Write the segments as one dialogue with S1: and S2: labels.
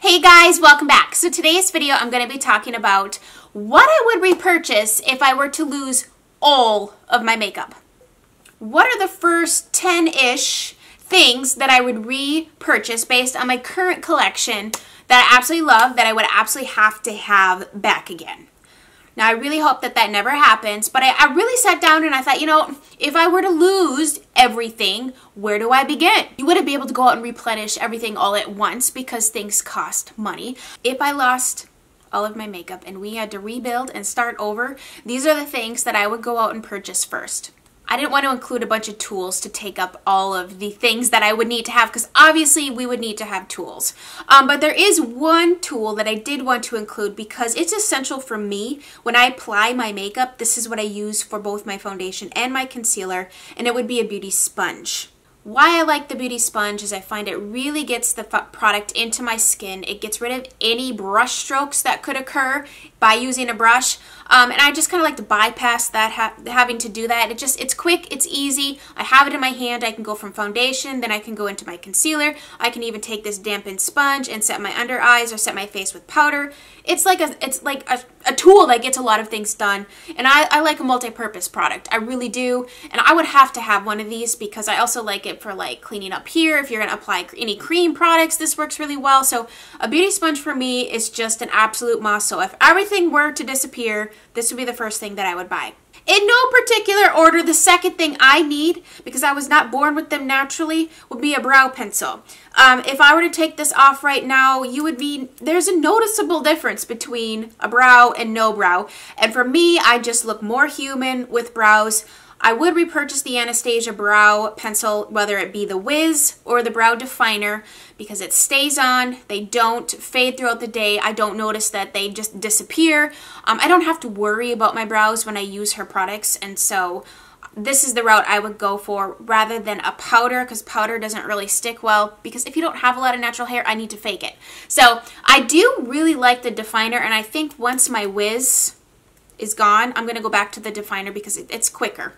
S1: Hey guys, welcome back. So today's video I'm going to be talking about what I would repurchase if I were to lose all of my makeup. What are the first 10-ish things that I would repurchase based on my current collection that I absolutely love, that I would absolutely have to have back again? Now, I really hope that that never happens, but I really sat down and I thought, you know, if I were to lose everything, where do I begin? You wouldn't be able to go out and replenish everything all at once because things cost money. If I lost all of my makeup and we had to rebuild and start over, these are the things that I would go out and purchase first. I didn't want to include a bunch of tools to take up all of the things that I would need to have, because obviously we would need to have tools. But there is one tool that I did want to include because it's essential for me. When I apply my makeup, this is what I use for both my foundation and my concealer, and it would be a beauty sponge. Why I like the beauty sponge is I find it really gets the product into my skin. It gets rid of any brush strokes that could occur by using a brush. And I just kind of like to bypass that, having to do that. It's quick, it's easy. I have it in my hand. I can go from foundation, then I can go into my concealer. I can even take this dampened sponge and set my under eyes or set my face with powder. It's like a tool that gets a lot of things done. And I like a multi-purpose product. I really do. And I would have to have one of these because I also like it for like cleaning up here. If you're going to apply any cream products, this works really well. So a beauty sponge for me is just an absolute must. So if everything were to disappear, this would be the first thing that I would buy. In no particular order, the second thing I need, because I was not born with them naturally, would be a brow pencil. If I were to take this off right now, there's a noticeable difference between a brow and no brow. And for me, I just look more human with brows. I would repurchase the Anastasia brow pencil, whether it be the Wiz or the brow definer, because it stays on. They don't fade throughout the day. I don't notice that they just disappear. I don't have to worry about my brows when I use her products, and so this is the route I would go for rather than a powder, because powder doesn't really stick well, because if you don't have a lot of natural hair, I need to fake it. So I do really like the definer, and I think once my Wiz is gone, I'm going to go back to the definer because it's quicker.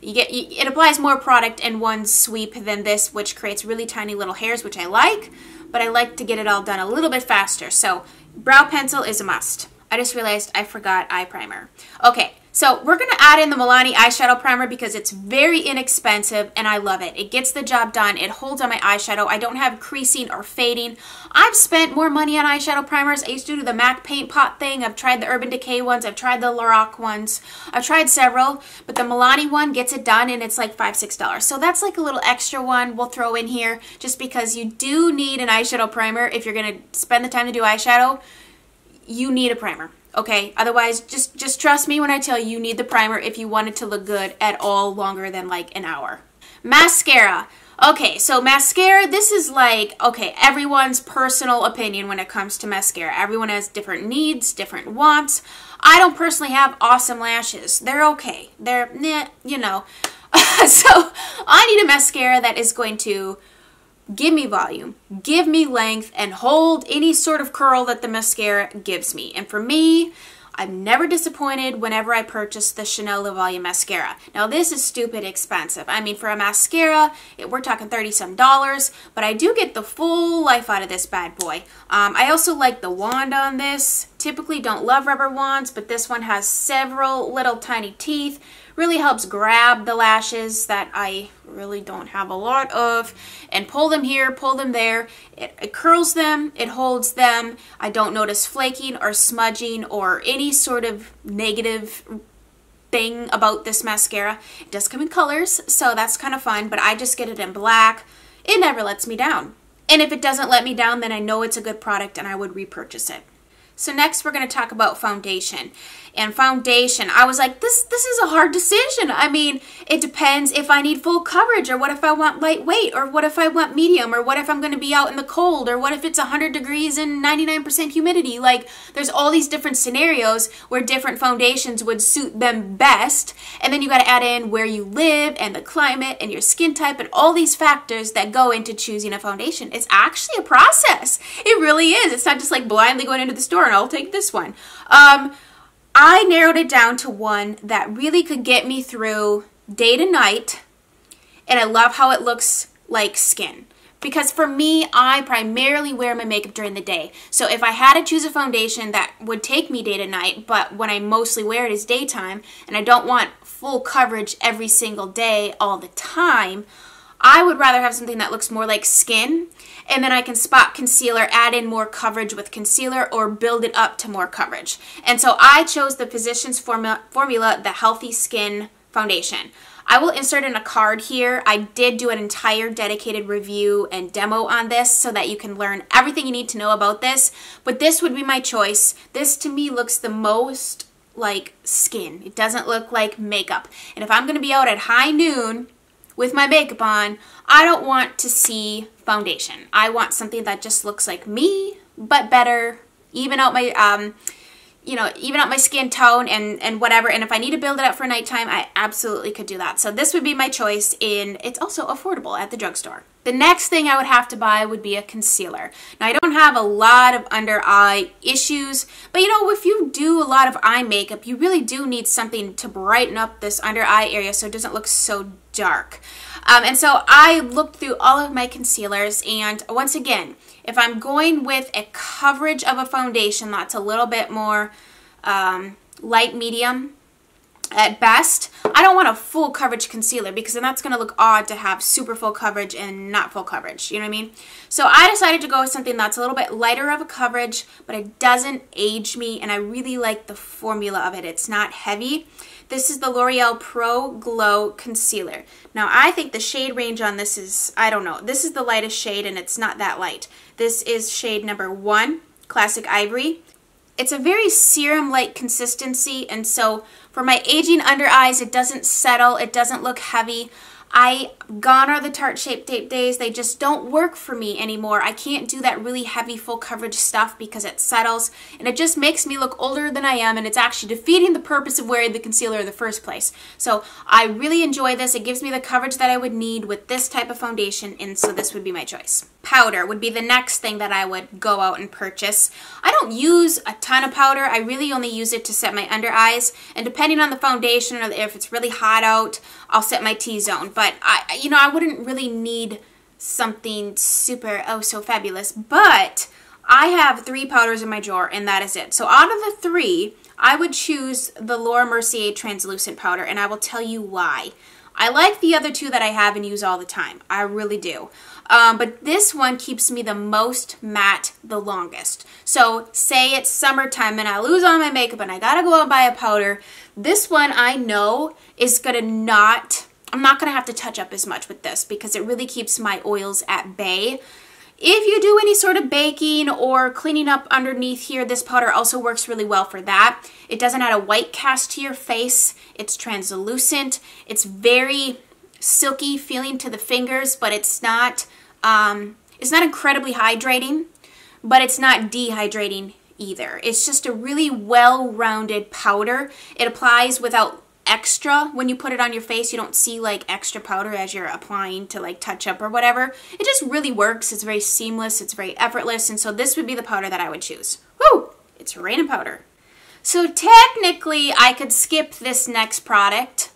S1: It applies more product in one sweep than this, which creates really tiny little hairs, which I like, but I like to get it all done a little bit faster. So brow pencil is a must. I just realized I forgot eye primer. Okay, so we're going to add in the Milani eyeshadow primer because it's very inexpensive and I love it. It gets the job done. It holds on my eyeshadow. I don't have creasing or fading. I've spent more money on eyeshadow primers. I used to do the MAC paint pot thing. I've tried the Urban Decay ones. I've tried the Lorac ones. I've tried several, but the Milani one gets it done and it's like $5, $6. So that's like a little extra one we'll throw in here just because you do need an eyeshadow primer. If you're going to spend the time to do eyeshadow, you need a primer. Okay, otherwise, just trust me when I tell you, you need the primer if you want it to look good at all longer than like an hour. Mascara. Okay, so mascara, this is like, okay, everyone's personal opinion when it comes to mascara. Everyone has different needs, different wants. I don't personally have awesome lashes. They're okay. They're, meh, you know. So I need a mascara that is going to give me volume, give me length, and hold any sort of curl that the mascara gives me. And for me, I'm never disappointed whenever I purchase the Chanel Le Volume mascara. Now this is stupid expensive. I mean, for a mascara, we're talking $30-some, but I do get the full life out of this bad boy. I also like the wand on this. Typically don't love rubber wands, but this one has several little tiny teeth. Really helps grab the lashes that I really don't have a lot of and pull them here, pull them there. It curls them, it holds them. I don't notice flaking or smudging or any sort of negative thing about this mascara. It does come in colors, so that's kind of fun, but I just get it in black. It never lets me down. And if it doesn't let me down, then I know it's a good product and I would repurchase it. So next we're going to talk about foundation. And foundation, I was like, this is a hard decision. I mean, it depends if I need full coverage, or what if I want lightweight, or what if I want medium, or what if I'm going to be out in the cold, or what if it's 100 degrees and 99% humidity. Like, there's all these different scenarios where different foundations would suit them best. And then you got to add in where you live and the climate and your skin type and all these factors that go into choosing a foundation. It's actually a process. It really is. It's not just like blindly going into the store and I'll take this one. I narrowed it down to one that really could get me through day to night, and I love how it looks like skin. Because for me, I primarily wear my makeup during the day. So if I had to choose a foundation that would take me day to night, but when I mostly wear it is daytime, and I don't want full coverage every single day all the time, I would rather have something that looks more like skin, and then I can spot concealer, add in more coverage with concealer, or build it up to more coverage. And so I chose the Physicians Formula, the Healthy Skin Foundation. I will insert in a card here. I did do an entire dedicated review and demo on this so that you can learn everything you need to know about this, but this would be my choice. This to me looks the most like skin. It doesn't look like makeup. And if I'm going to be out at high noon with my makeup on, I don't want to see foundation. I want something that just looks like me, but better, even out my even out my skin tone and whatever. And if I need to build it up for nighttime, I absolutely could do that. So this would be my choice, and it's also affordable at the drugstore. The next thing I would have to buy would be a concealer. Now, I don't have a lot of under eye issues, but you know, if you do a lot of eye makeup, you really do need something to brighten up this under eye area so it doesn't look so dark. And so I looked through all of my concealers, and once again, if I'm going with a coverage of a foundation that's a little bit more light medium at best, I don't want a full coverage concealer because then that's going to look odd to have super full coverage and not full coverage, you know what I mean? So I decided to go with something that's a little bit lighter of a coverage, but it doesn't age me, and I really like the formula of it. It's not heavy. This is the L'Oreal Pro Glow Concealer. Now, I think the shade range on this is, I don't know, this is the lightest shade, and it's not that light. This is shade number 1, Classic Ivory. It's a very serum-like consistency, and so for my aging under eyes, it doesn't settle, it doesn't look heavy. Gone are the Tarte Shape Tape days. They just don't work for me anymore. I can't do that really heavy full coverage stuff because it settles, and it just makes me look older than I am, and it's actually defeating the purpose of wearing the concealer in the first place. So I really enjoy this. It gives me the coverage that I would need with this type of foundation, and so this would be my choice. Powder would be the next thing that I would go out and purchase. I don't use a ton of powder. I really only use it to set my under eyes, and depending on the foundation or if it's really hot out, I'll set my T-zone. But I wouldn't really need something super, oh, so fabulous. But I have 3 powders in my drawer, and that is it. So out of the 3, I would choose the Laura Mercier translucent powder, and I will tell you why. I like the other 2 that I have and use all the time. I really do. But this one keeps me the most matte the longest. So say it's summertime and I lose all my makeup and I gotta go out and buy a powder. This one I know is gonna I'm not gonna have to touch up as much with this because it really keeps my oils at bay. If you do any sort of baking or cleaning up underneath here, this powder also works really well for that. It doesn't add a white cast to your face. It's translucent. It's very silky feeling to the fingers, but it's not incredibly hydrating, but it's not dehydrating either. It's just a really well-rounded powder. It applies without extra. When you put it on your face, you don't see like extra powder as you're applying to like touch up or whatever. It just really works. It's very seamless. It's very effortless. And so this would be the powder that I would choose. Woo! It's raining powder. So technically I could skip this next product,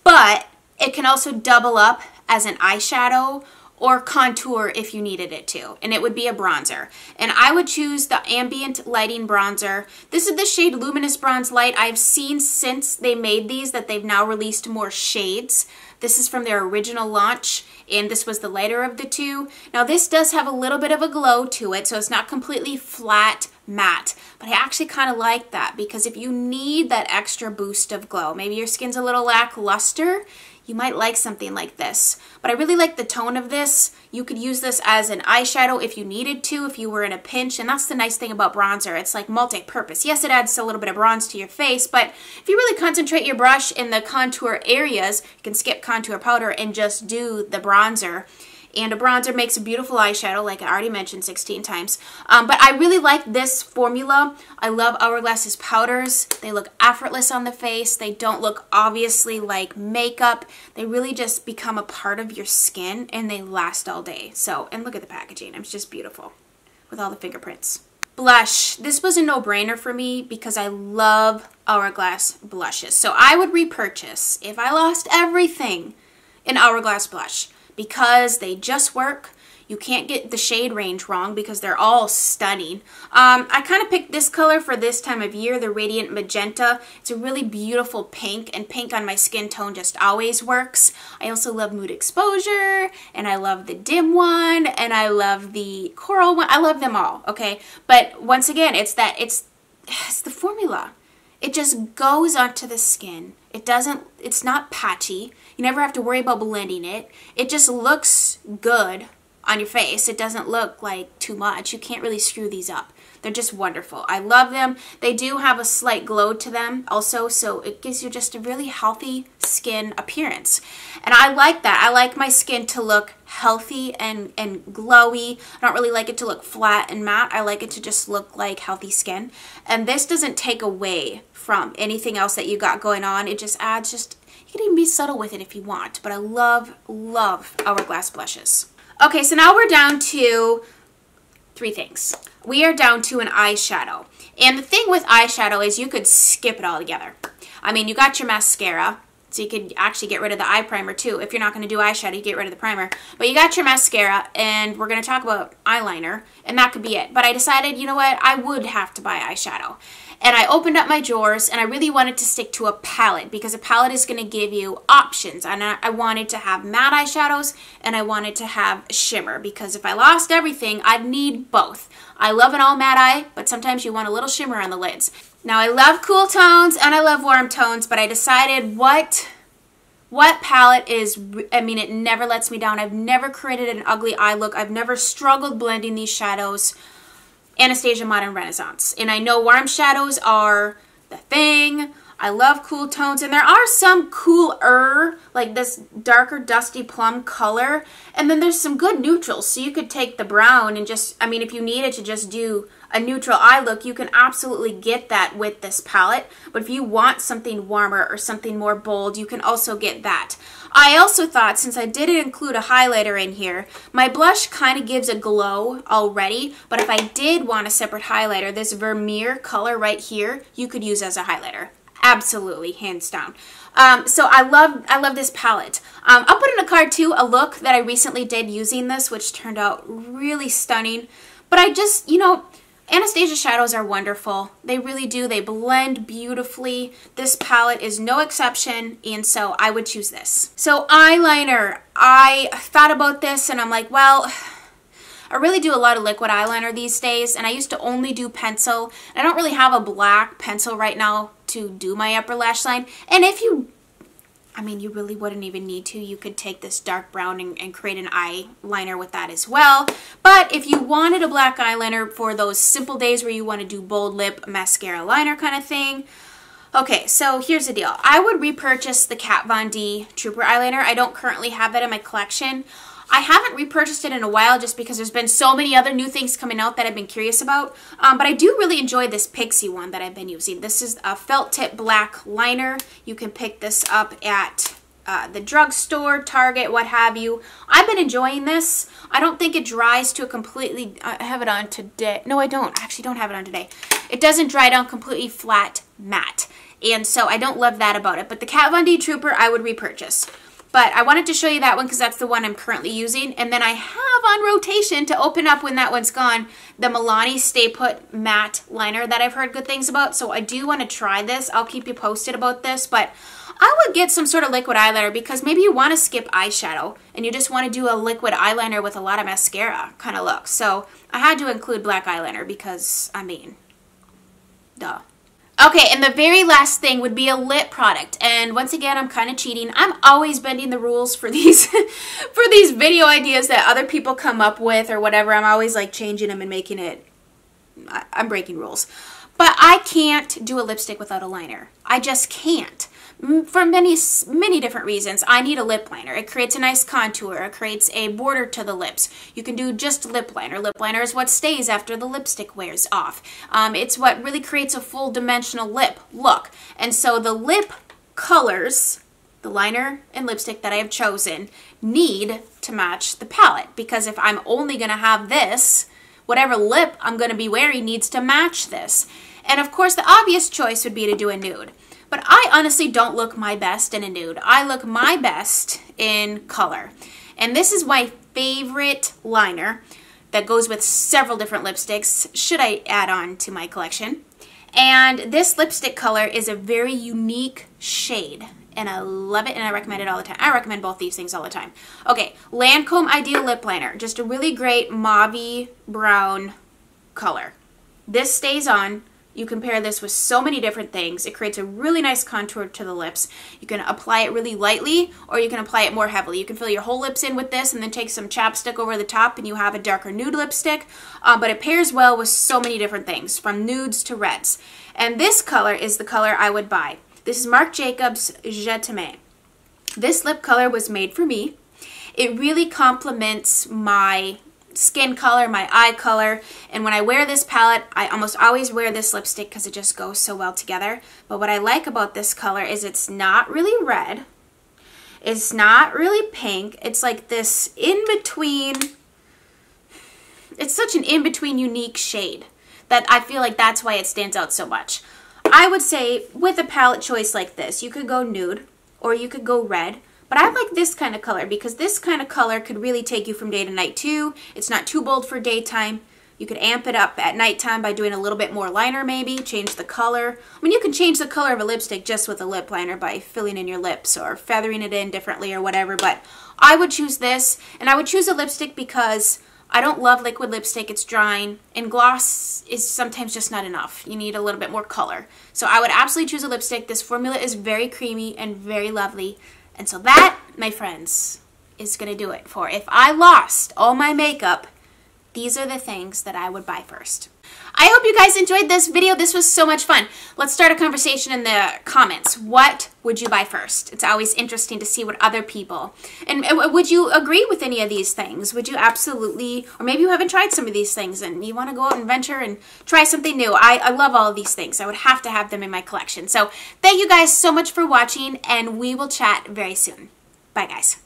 S1: but it can also double up as an eyeshadow or contour if you needed it to, and it would be a bronzer. And I would choose the Ambient Lighting Bronzer. This is the shade Luminous Bronze Light. I've seen since they made these that they've now released more shades. This is from their original launch, and this was the lighter of the 2. Now this does have a little bit of a glow to it, so it's not completely flat matte, but I actually kind of like that because if you need that extra boost of glow, maybe your skin's a little lackluster, you might like something like this. But I really like the tone of this. You could use this as an eyeshadow if you needed to, if you were in a pinch, and that's the nice thing about bronzer. It's like multi-purpose. Yes, it adds a little bit of bronze to your face, but if you really concentrate your brush in the contour areas, you can skip contour powder and just do the bronzer. And a bronzer makes a beautiful eyeshadow, like I already mentioned 16 times. But I really like this formula. I love Hourglass's powders. They look effortless on the face. They don't look obviously like makeup. They really just become a part of your skin, and they last all day. So, and look at the packaging. It's just beautiful with all the fingerprints. Blush. This was a no-brainer for me because I love Hourglass blushes. So I would repurchase, if I lost everything, an Hourglass blush, because they just work. You can't get the shade range wrong because they're all stunning. I kind of picked this color for this time of year, the Radiant Magenta. It's a really beautiful pink, and pink on my skin tone just always works. I also love Mood Exposure, and I love the dim one, and I love the coral one. I love them all, okay? But once again, it's the formula. It just goes onto the skin. It's not patchy. You never have to worry about blending it. It just looks good on your face. It doesn't look like too much. You can't really screw these up. They're just wonderful. I love them. They do have a slight glow to them also, so it gives you just a really healthy skin appearance. And I like that. I like my skin to look healthy and glowy. I don't really like it to look flat and matte. I like it to just look like healthy skin. And this doesn't take away from anything else that you got going on. It just adds you can even be subtle with it if you want. But I love, love Hourglass blushes. Okay, so now we're down to 3 things. We are down to an eyeshadow. And the thing with eyeshadow is you could skip it all together. I mean, you got your mascara, so you could actually get rid of the eye primer too. If you're not going to do eyeshadow, you get rid of the primer. But you got your mascara, and we're going to talk about eyeliner, and that could be it. But I decided, you know what, I would have to buy eyeshadow. And I opened up my drawers, and I really wanted to stick to a palette because a palette is going to give you options. And I wanted to have matte eyeshadows, and I wanted to have shimmer because if I lost everything, I'd need both. I love an all matte eye, but sometimes you want a little shimmer on the lids. Now, I love cool tones and I love warm tones, but I decided what palette is, I mean, it never lets me down. I've never created an ugly eye look. I've never struggled blending these shadows. Anastasia Modern Renaissance. And I know warm shadows are the thing. I love cool tones, and there are some cooler, like this darker dusty plum color, and then there's some good neutrals. So you could take the brown and just, I mean, if you needed to just do a neutral eye look, you can absolutely get that with this palette. But if you want something warmer or something more bold, you can also get that. I also thought, since I didn't include a highlighter in here, my blush kind of gives a glow already, but if I did want a separate highlighter, this Vermeer color right here, you could use as a highlighter. Absolutely, hands down. So I love this palette. I'll put in a card too, a look that I recently did using this, which turned out really stunning. But I just, you know, Anastasia shadows are wonderful. They really do. They blend beautifully. This palette is no exception, and so I would choose this. So eyeliner, I thought about this and I'm like, well, I really do a lot of liquid eyeliner these days, and I used to only do pencil. I don't really have a black pencil right now to do my upper lash line. And if you, I mean, you really wouldn't even need to. You could take this dark brown and create an eyeliner with that as well. But if you wanted a black eyeliner for those simple days where you want to do bold lip, mascara, liner kind of thing, okay, so here's the deal. I would repurchase the Kat Von D Trooper eyeliner. I don't currently have that in my collection. I haven't repurchased it in a while just because there's been so many other new things coming out that I've been curious about. But I do really enjoy this Pixie one that I've been using. This is a felt tip black liner. You can pick this up at the drugstore, Target, what have you. I've been enjoying this. I don't think it dries to a completely, I have it on today. No, I don't. I actually don't have it on today. It doesn't dry down completely flat matte. And so I don't love that about it. But the Kat Von D Trooper, I would repurchase. But I wanted to show you that one because that's the one I'm currently using. And then I have on rotation to open up when that one's gone, the Milani Stay Put Matte Liner that I've heard good things about. So I do want to try this. I'll keep you posted about this. But I would get some sort of liquid eyeliner because maybe you want to skip eyeshadow and you just want to do a liquid eyeliner with a lot of mascara kind of look. So I had to include black eyeliner because, I mean, duh. Okay, and the very last thing would be a lip product. And once again, I'm kind of cheating. I'm always bending the rules for these for these video ideas that other people come up with or whatever. I'm always like changing them and making it, I'm breaking rules. But I can't do a lipstick without a liner. I just can't. For many different reasons. I need a lip liner. It creates a nice contour. It creates a border to the lips. You can do just lip liner. Lip liner is what stays after the lipstick wears off. It's what really creates a full dimensional lip look. And so the lip colors, the liner and lipstick that I have chosen, need to match the palette. Because if I'm only going to have this, whatever lip I'm going to be wearing needs to match this. And of course, the obvious choice would be to do a nude. But I honestly don't look my best in a nude. I look my best in color. And this is my favorite liner that goes with several different lipsticks, should I add on to my collection. And this lipstick color is a very unique shade, and I love it, and I recommend it all the time. I recommend both these things all the time. Okay, Lancome Ideal Lip Liner. Just a really great mauve brown color. This stays on. You can pair this with so many different things. It creates a really nice contour to the lips. You can apply it really lightly, or you can apply it more heavily. You can fill your whole lips in with this and then take some chapstick over the top and you have a darker nude lipstick. But it pairs well with so many different things, from nudes to reds. And this color is the color I would buy. This is Marc Jacobs Je T'aime. This lip color was made for me. It really complements my skin color, my eye color, and when I wear this palette, I almost always wear this lipstick because it just goes so well together. But what I like about this color is it's not really red, it's not really pink, it's like this in-between, it's such an in-between unique shade that I feel like that's why it stands out so much. I would say with a palette choice like this, you could go nude or you could go red. But I like this kind of color because this kind of color could really take you from day to night too. It's not too bold for daytime. You could amp it up at nighttime by doing a little bit more liner maybe, change the color. I mean, you can change the color of a lipstick just with a lip liner by filling in your lips or feathering it in differently or whatever. But I would choose this, and I would choose a lipstick because I don't love liquid lipstick. It's drying, and gloss is sometimes just not enough. You need a little bit more color. So I would absolutely choose a lipstick. This formula is very creamy and very lovely. And so that, my friends, is going to do it for if I lost all my makeup, these are the things that I would buy first. I hope you guys enjoyed this video. This was so much fun. Let's start a conversation in the comments. What would you buy first? It's always interesting to see what other people, and would you agree with any of these things? Would you absolutely, or maybe you haven't tried some of these things and you want to go out and venture and try something new. I love all of these things. I would have to have them in my collection. So thank you guys so much for watching, and we will chat very soon. Bye guys.